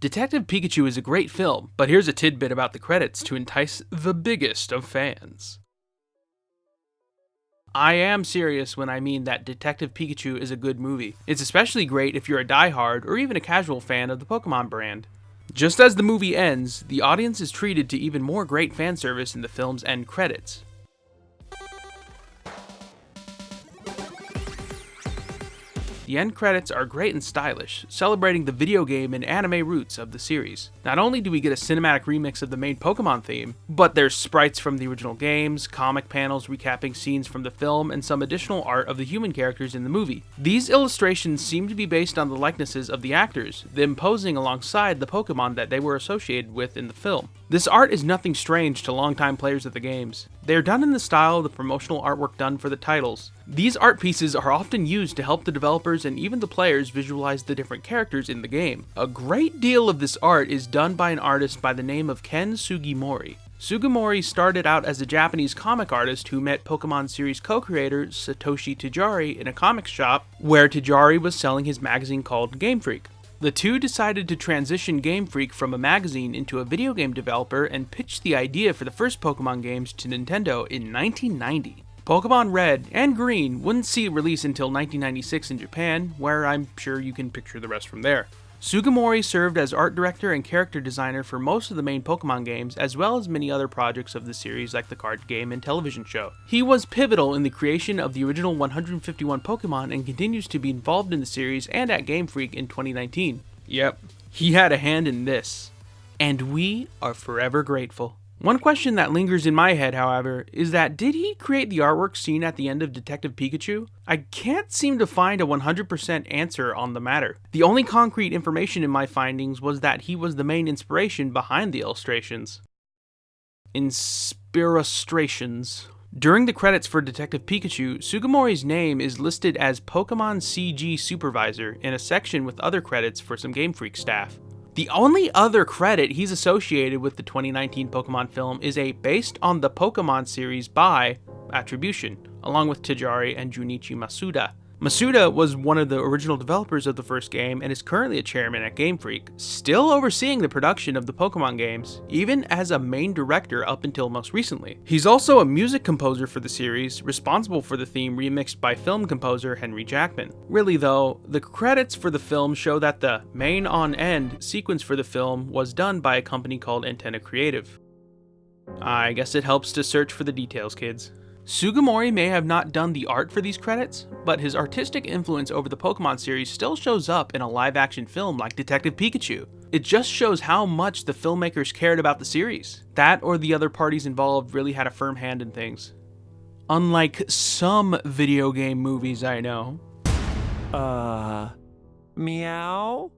Detective Pikachu is a great film, but here's a tidbit about the credits to entice the biggest of fans. I am serious when I mean that Detective Pikachu is a good movie. It's especially great if you're a diehard or even a casual fan of the Pokemon brand. Just as the movie ends, the audience is treated to even more great fan service in the film's end credits. The end credits are great and stylish, celebrating the video game and anime roots of the series. Not only do we get a cinematic remix of the main Pokemon theme, but there's sprites from the original games, comic panels recapping scenes from the film, and some additional art of the human characters in the movie. These illustrations seem to be based on the likenesses of the actors, them posing alongside the Pokemon that they were associated with in the film. This art is nothing strange to longtime players of the games. They are done in the style of the promotional artwork done for the titles. These art pieces are often used to help the developers and even the players visualize the different characters in the game. A great deal of this art is done by an artist by the name of Ken Sugimori. Sugimori started out as a Japanese comic artist who met Pokemon series co-creator Satoshi Tajiri in a comic shop where Tajiri was selling his magazine called Game Freak. The two decided to transition Game Freak from a magazine into a video game developer and pitched the idea for the first Pokemon games to Nintendo in 1990. Pokemon Red and Green wouldn't see release until 1996 in Japan, where I'm sure you can picture the rest from there. Sugimori served as art director and character designer for most of the main Pokemon games, as well as many other projects of the series like the card game and television show. He was pivotal in the creation of the original 151 Pokemon and continues to be involved in the series and at Game Freak in 2019. Yep, he had a hand in this. And we are forever grateful. One question that lingers in my head, however, is that did he create the artwork seen at the end of Detective Pikachu? I can't seem to find a 100% answer on the matter. The only concrete information in my findings was that he was the main inspiration behind the illustrations. Inspirations. During the credits for Detective Pikachu, Sugimori's name is listed as Pokemon CG Supervisor in a section with other credits for some Game Freak staff. The only other credit he's associated with the 2019 Pokemon film is a based on the Pokemon series by attribution, along with Tajiri and Junichi Masuda. Masuda was one of the original developers of the first game and is currently a chairman at Game Freak, still overseeing the production of the Pokemon games, even as a main director up until most recently. He's also a music composer for the series, responsible for the theme remixed by film composer Henry Jackman. Really though, the credits for the film show that the main on-end sequence for the film was done by a company called Antenna Creative. I guess it helps to search for the details, kids. Sugimori may have not done the art for these credits, but his artistic influence over the Pokemon series still shows up in a live-action film like Detective Pikachu. It just shows how much the filmmakers cared about the series. That or the other parties involved really had a firm hand in things. Unlike some video game movies I know. Meow?